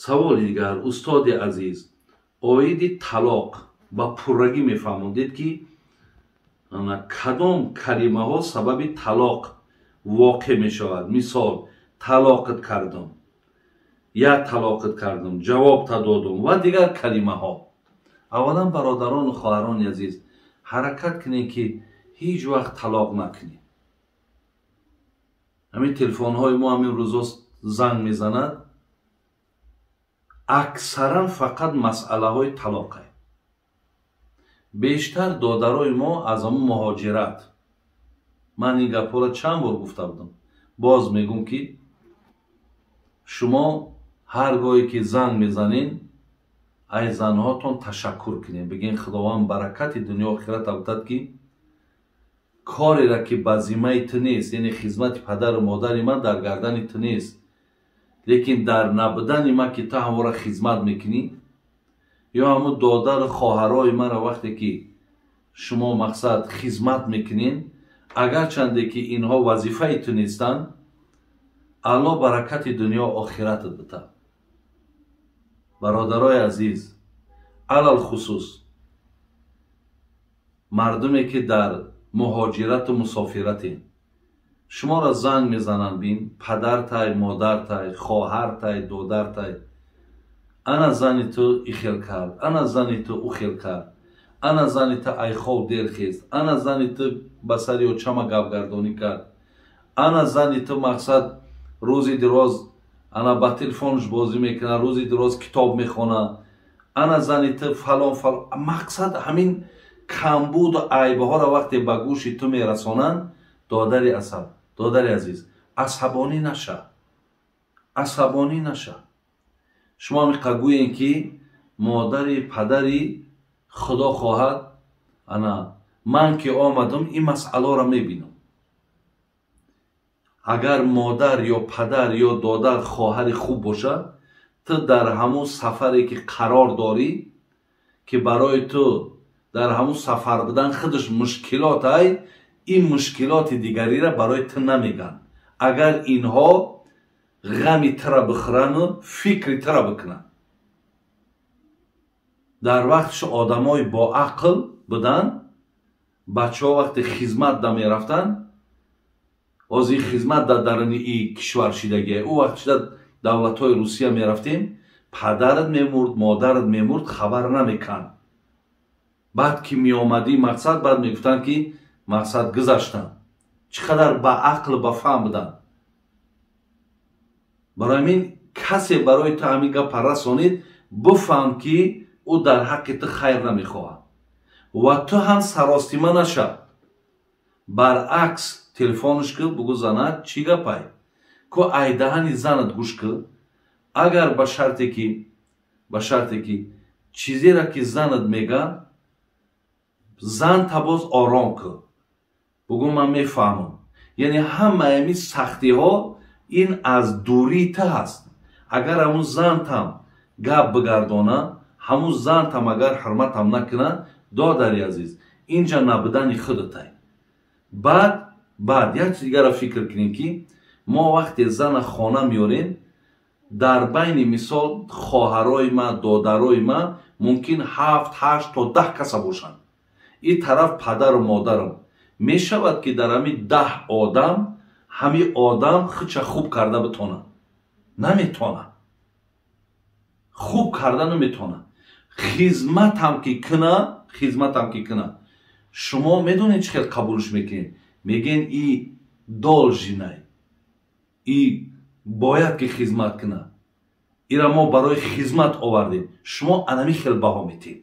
саволи дигар устоди азиз оиди талоқ ба пуррагӣ мефаҳмондед ки кадом калимаҳо сабаби талоқ воқеъ мешавад. мисол талоқат кардам, як талоқат кардам, ҷавобта додам ва дигар калимаҳо. аввалан бародарону хоҳарони азиз, ҳаракат кунед ки ҳеҷ вақт талоқ накунед. ҳамин телефонҳои мо ҳамин рӯзо занг мезанад, аксаран фақат масъалаҳои талоқе. бештар додарои мо аз ҳамон муҳоҷират. ман ин гапҳоро чанд бор гуфта будам, боз мегӯм ки шумо ҳар гоҳе ки занг мезанед аз занҳотон ташаккур кунед, бигӯед худованд баракати дунё охират автад ки кореро ки ба зиммаи ту нест, яъне хизмати падару модари ман дар гардани ту нест, лекин дар набудани ман ки ту ҳамора хизмат мекунӣ, ё ҳамун додару хоҳарои маро вақте ки шумо мақсад хизмат мекунед, агарчанде ки инҳо вазифаи ту нестанд, алло баракати дунё охиратат битад. бародарои азиз, алал хусус мардуме ки дар муҳоҷирату мусофиратем, шуморо занг мезананд, бин падартай, модартай, хоҳартай, додартай, ана зани ту ихел кард, ана зани ту ухел кард, ана зани ту айхов дер хест, ана зани ту ба сари очама гапгардонӣ кард, ана зани ту мақсад рӯзи дироз ана ба телефонш бозӣ мекунад, рӯзи дироз китоб мехонад, ана зани ту фалон фалон. мақсад ҳамин камбуду айбҳоро вақте ба гӯши ту мерасонанд, додари асаб, додари азиз, асабонӣ наша, асабонӣ наша. шумо миқа гӯед ки модари падари худо хоҳад, ана ман ки омадам ин масъаларо мебинам. агар модар ё падар ё додар хоҳари хуб бошад, ту дар ҳамун сафаре ки қарор дорӣ, ки барои ту дар ҳамун сафар будан худаш мушкилот ай, ин мушкилоти дигариро барои ту намеган. агар инҳо ғами тура бихӯрану фикри тура бикунанд. дар вақташ одамои боақл буданд, бачаҳо вақте хизмат да мерафтанд, ҳозир хизмат дар даруни и кишвар шидагия, ӯ вақт шуда давлатҳои русия мерафтем, падарат мемурд, модарат мемурд, хабар намекан. баъд ки меомадӣ мақсад, баъд мегуфтанд ки мақсад гузаштанд. чӣ қадар ба ақл ба фаҳм буданд. барои ҳамин касе барои ту ҳамин гапа расонид, бифаҳм ки ӯ дар ҳаққи ту хайр намехоҳад ва ту ҳам саростима наша. баръакс телефонш кӯ бугӯ занак чӣ гапай, ку ай даҳани занат гӯш кӯ. агар ба шарте ки чизеро ки занат мега, зан та боз ором кӯ, бугӯ ман мефаҳмам. яъне ҳамаи ҳамин сахтиҳо ин аз дурии ту ҳаст. агар ҳамун зантам гап бигардона, ҳамун зантам агар ҳурматам накуна, додари азиз, инҷа набудани худатай. баъд як чиз дигаро фикр кунем ки мо вақте зана хона меорем, дар байни мисол хоҳарои ма, додарои ма мумкин 7, 8 то 10 каса бошанд. ин тараф падару модарам. мешавад ки дар ҳамин 10 одам ҳамин одам хуча хуб карда битонад? наметонад. хуб карда наметонад. хизматам ки куна, шумо медонед чӣ хел қабулш мекунед? мегӯед и должинай, и бояд ки хизмат куна, ира мо барои хизмат овардем. шумо анами хел баҳо метиҳед.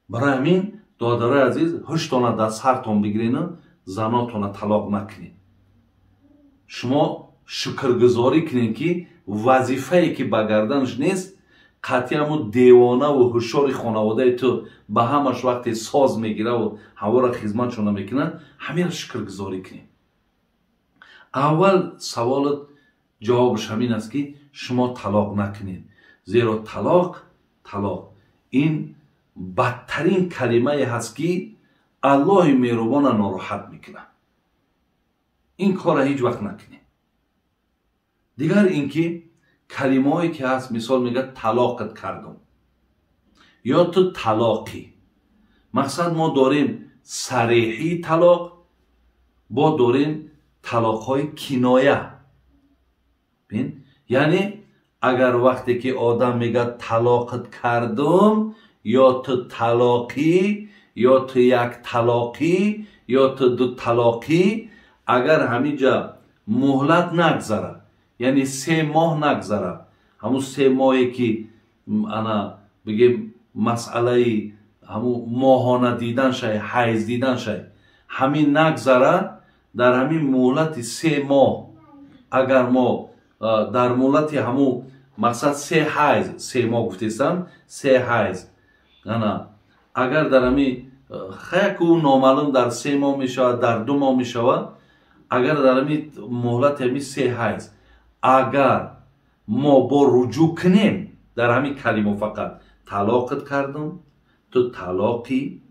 барои ҳамин додарои азиз, ҳуштона дар сартон бигиред, занотона талоқ накунед. шумо шукргузорӣ кунед ки вазифае ки ба гарданаш нест, қатъи ҳамун девонаву ҳушёри хонаводаи ту ба ҳамаш вақте соз мегираву ҳавора хизматшона мекунад, ҳамеро шукргузорӣ кунед. аввал саволат ҷавобаш ҳамин аст ки шумо талоқ накунед. зеро талоқ ин бадтарин калимае ҳаст ки аллоҳи меҳрубона нороҳат мекунад. ин корро ҳеҷ вақт накунед. дигар ин ки کلمه‌ای که هست، مثال میگه طلاقت کردم یا تو طلاقی. مقصد ما داریم صریحی طلاق، با داریم طلاق‌های کنایه. بین یعنی اگر وقتی که آدم میگه طلاقت کردم یا تو طلاقی یا تو یک طلاقی یا تو دو طلاقی، اگر همینجا مهلت نگذره، یعنی 3 ماه نگذره، همون 3 ماهی که انا بگیم مسئله همون ماهانه دیدن شای، حیض دیدن شای، همین نگذره، در همین مهلت 3 ماه اگر ما در مهلت همون مقصد 3 حیض، 3 ماه گفتیستم 3 حیض، اگر در همین خیلی که نامعلوم در 3 ماه می شود، در 2 ماه می شود، اگر در همین مهلت همین 3 حیض اگر ما با رجوع کنیم در همین کلمه فقط طلاقت کردم، تو طلاقی،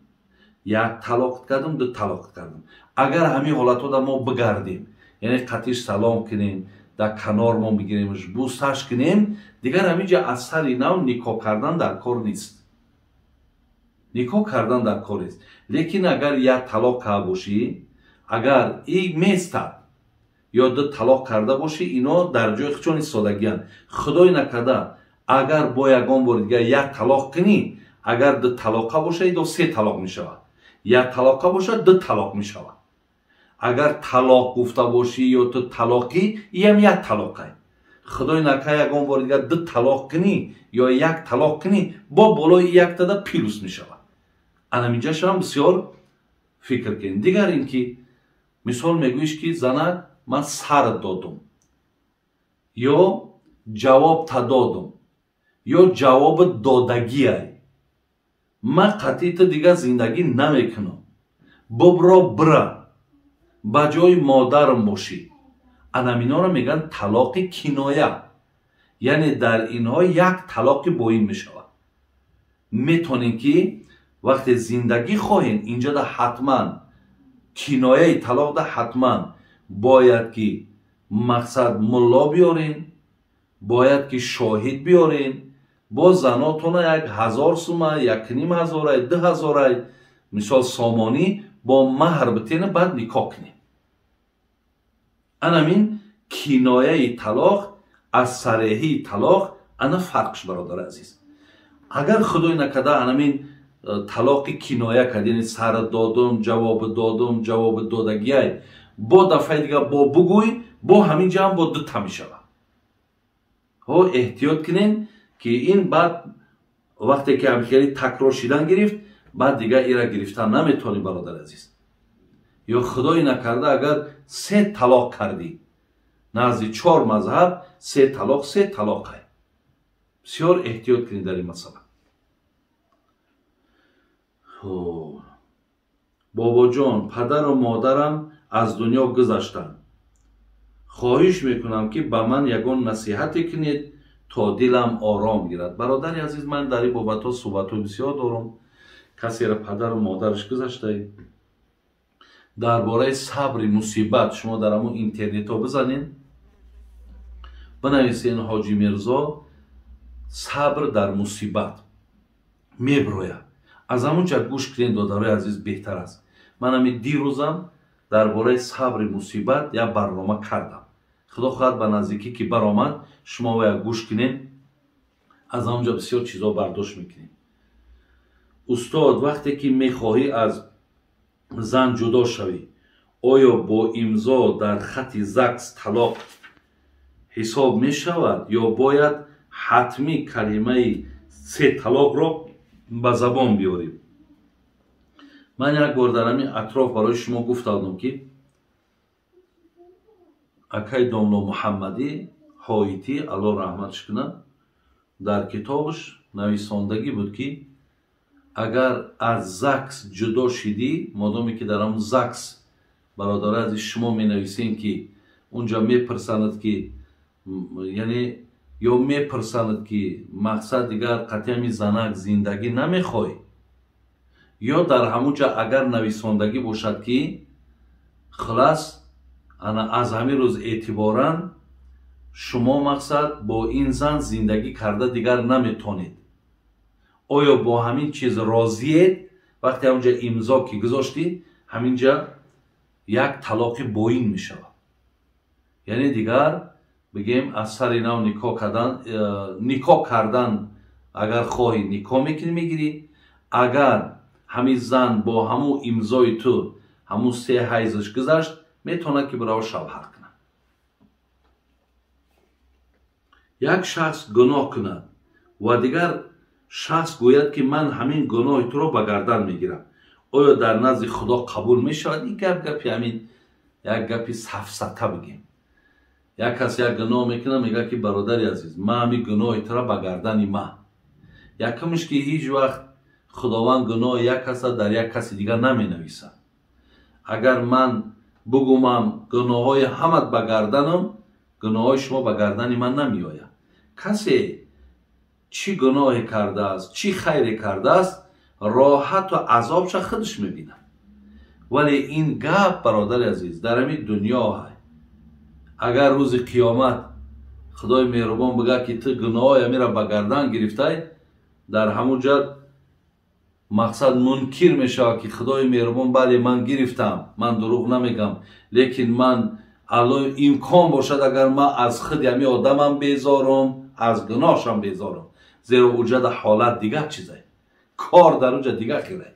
یک طلاق کردم، دو طلاق کردم، اگر همین حالت ها ما بگردیم، یعنی قطعش سلام کنیم، در کنار ما بگیریمش، بوسش کنیم، دیگر همینجا اثر نو نکاح کردن در کار نیست. نکاح کردن در کار نیست. لیکن اگر یک طلاق کرده باشی، اگر این میستد یا دو طلاق کرده باشی، اینا در جای خودشون ایستادگی‌اند. خدای نکرده اگر با یگان بار دیگه یک طلاق کنی، اگر دو طلاقه باشه دو 3 طلاق می شود، یک طلاقه باشه 2 طلاق می شود. اگر طلاق گفته باشی یا تو طلاقی، این یک طلاقه. خدای نکرده یگان بار دیگه 2 طلاق کنی یا 1 طلاق کنی، با بالای 1 تا پیروز می شود. انا اینجا شما بسیار فکر کنید. دیگر اینکه مثال میگویش که زنک من سر دادم یا جواب تا دادم یا جواب دادگی ای، من قطعی تا دیگه زندگی نمیکنم، ببرا برا با جای مادرم باشی. انامینا رو میگن طلاق کنایه، یعنی در اینها 1 طلاق باین میشود. میتونین که وقتی زندگی خواهین اینجا ده حتما کنایه طلاق ده حتما باید که مقصد ملا بیارین، باید که شاهد بیارین، با زناتون 1000 سومه، 1500، 2000 مثال سامانی با مهر بتین، بعد نکاح کنین. انامین کنایه طلاق از صریحی طلاق انا فرقش برادر عزیز. اگر خدای نکرده انامین طلاق کنایه کرد، یعنی سر دادم، جواب دادگی، با دفعه دیگه با بگوی، با همین جا هم با 2 تا می شود. احتیاط کنین که این بعد وقتی که همخیلی تکرار شدن گرفت، بعد دیگه ایره گرفتن نمیتونی برادر عزیز. یا خدای نکرده اگر 3 طلاق کردی، نزد 4 مذهب 3 طلاق 3 طلاقه. بسیار احتیاط کنید در این مسئله. بابا جان، پدر و مادرم از دنیا گذشتن، خواهش میکنم که به من یگان نصیحتی کنید تا دلم آرام گیرد. برادر عزیز، من در این بابت ها صحبت بسیار دارم. کسی را پدر و مادرش گذشته، درباره صبر مصیبت شما در همون اینترنت ها بزنین، بنویسین حاجی میرزا صبر در مصیبت میبروید. از همون چه گوش کنین دادرای عزیز بهتر است. من همین دیروزم درباره صبر مصیبت یا برنامه کردم. خدا خواهد به نزدیکی که برآمد شما باید گوش کنین، از همونجا بسیار چیزا برداشت میکنین. استاد، وقتی که میخواهی از زن جدا شوی، آیا با امضا در خط زکس طلاق حساب می شود یا باید حتمی کلمه 3 طلاق را به زبان بیاریم؟ من یک بار در همین اطراف برای شما گفتم که اکای داملا محمدی حایتی الله رحمتش کنه در کتابش نویساندگی بود که اگر از زکس جدا شدی، مادامی که در همون زکس برادر از شما می نویسین که اونجا می پرسند که یعنی یا می پرسند که مقصد دیگر قطعی می زنک زندگی نمی خواهی، یا در همونجا اگر نویساندگی باشد که خلاص انا از همین روز اعتبارا شما مقصد با این زن زندگی کرده دیگر نمیتونید. آیا با همین چیز راضیید؟ وقتی اونجا امضا که گذاشتی همینجا یک طلاق باین می شود. یعنی دیگر بگیم از سر نو نکاح کردن اگر خواهی نکاح میکنی میگیری. اگر همین زن با همون امضای تو همون 3 حیضش گذشت میتونه که برای شوهر کنه. یک شخص گناه کند و دیگر شخص گوید که من همین گناه تو رو به گردن میگیرم، آیا در نزد خدا قبول میشود؟ این گپی همین یک گپی سفسطه بگیم. یک کس یک گناه میکنه میگه که برادر عزیز من همین گناه تو رو به گردن من. یکمش که هیچ وقت خداوند گناه یک کس در یک کسی دیگر نمی نویسه. اگر من بگویم گناه های همت به گردنم، گناه های شما به گردن من نمی آید. کسی چی گناه کرده است چی خیر کرده است راحت و عذابش خودش میبینه. ولی این گپ برادر عزیز در همین دنیا های اگر روز قیامت خدای مهربان بگه که تو گناه های میره به گردن گرفته، در همونجا مقصد منکر میشه که خدای مهربان بله من گرفتم، من دروغ نمیگم، لیکن من الان امکان باشد اگر من از خود همین آدمم بیزارم از گناهشم بیزارم، زیرا اونجا در حالت دیگه چیزه، کار در اونجا دیگه خیره.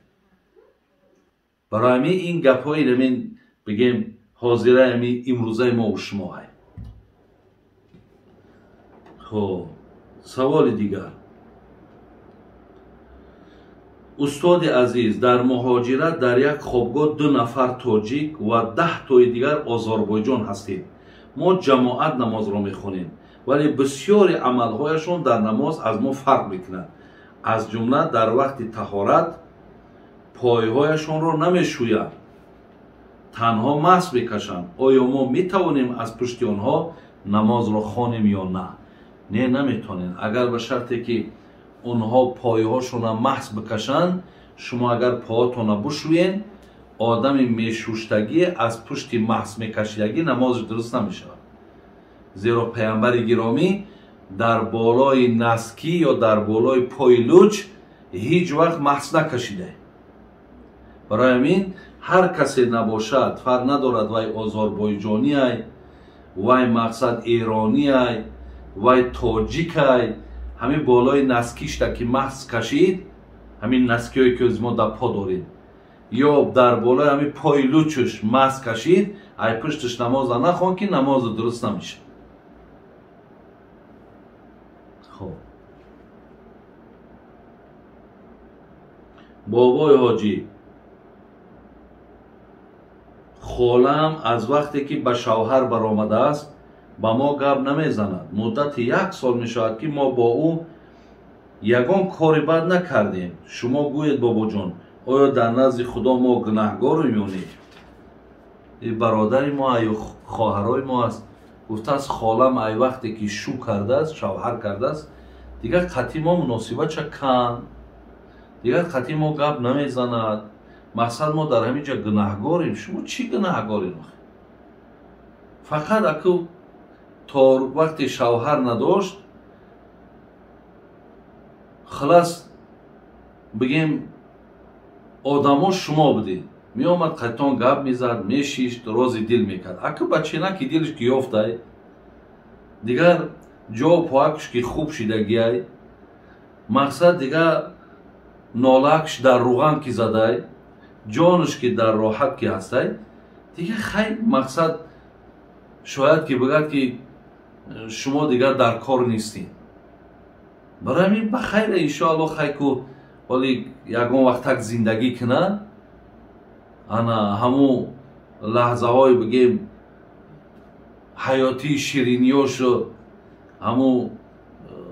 برای همین این گپ های نمین بگیم حاضره همین امروزه ما و شما های. خب سوال دیگر، استاد عزیز در مهاجرت در یک خوابگاه 2 نفر تاجیک و 10 تای دیگر آذربایجان هستیم. ما جماعت نماز را میخونیم ولی بسیاری عملهایشون در نماز از ما فرق میکنند. از جمله در وقت طهارت پایهایشون را نمیشویند، تنها مس میکشند. آیا ما میتوانیم از پشت آنها نماز را خوانیم یا نه؟ نه نمیتونین. اگر به شرطی که اونها پایهاشون را محض بکشند، شما اگر پاهاتون را بشوین آدم میشوشتگی از پشت محض میکشیدگی نماز درست نمیشه. زیرا پیامبر گرامی در بالای نسکی یا در بالای پای لوچ هیچ وقت محض نکشیده. برای همین هر کسی نباشد فرق ندارد وای آذربایجانی ای وای مقصد ایرانی ای وای تاجیک ای، همین بالای نسکیش تا که محض کشید، همین نسکی هایی که از ما در پا دارید یا در بالای همین پای لوچش محض کشید، ای پشتش نماز نخوان که نماز درست نمیشه. خب بابای حاجی، خالم از وقتی که به شوهر برآمده است با ما گپ نمیزند. مدت 1 سال می شود که ما با او یگان کاری بد نکردیم. شما گویید بابا جان آیا در نزد خدا ما گناهگار میمونیم؟ این برادر ما یا خواهرای ما است. گفته است خالم ای وقتی که شو کرده است شوهر کرده است دیگر قطعی ما مناسبت چه کن، دیگر قطعی ما گپ نمیزند. مقصد ما در همینجا گناهگاریم. شما چی گناهگاریم؟ فقط اکو تا وقتی شوهر نداشت خلاص بگیم آدما شما بودید، می آمد قطعان گپ میزد میشیشت راز دل میکرد. اکو بچه نه که دلش که یافته دیگر جا و پاکش که خوب شدگی، مقصد دیگر نالکش در روغن که زده جانش که در راحت که هسته دیگه خیلی مقصد شاید که بگرد که شما دیگر در کار نیستین. برای همین بخیر انشاءالله خیلی که ولی یکان وقت زندگی کنه انا همو لحظه های بگیم حیاتی شیرینیاش همو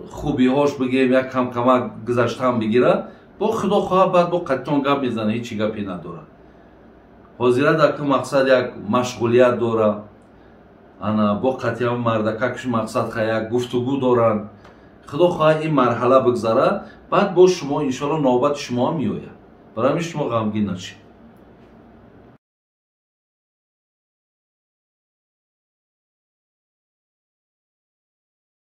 خوبی هاش بگیم یک کم کمک گذشتن بگیره با خدا خواه بعد با قطعان گپ میزنه هیچی گپی نداره. حاضره در که مقصد یک مشغولیت داره انا با قطعان مردکه کش مقصد خیلی یک گفتگو دارن. خدا خواه این مرحله بگذاره بعد با شما انشاءالله نوبت شما میآید. برای همین شما غمگین نشید.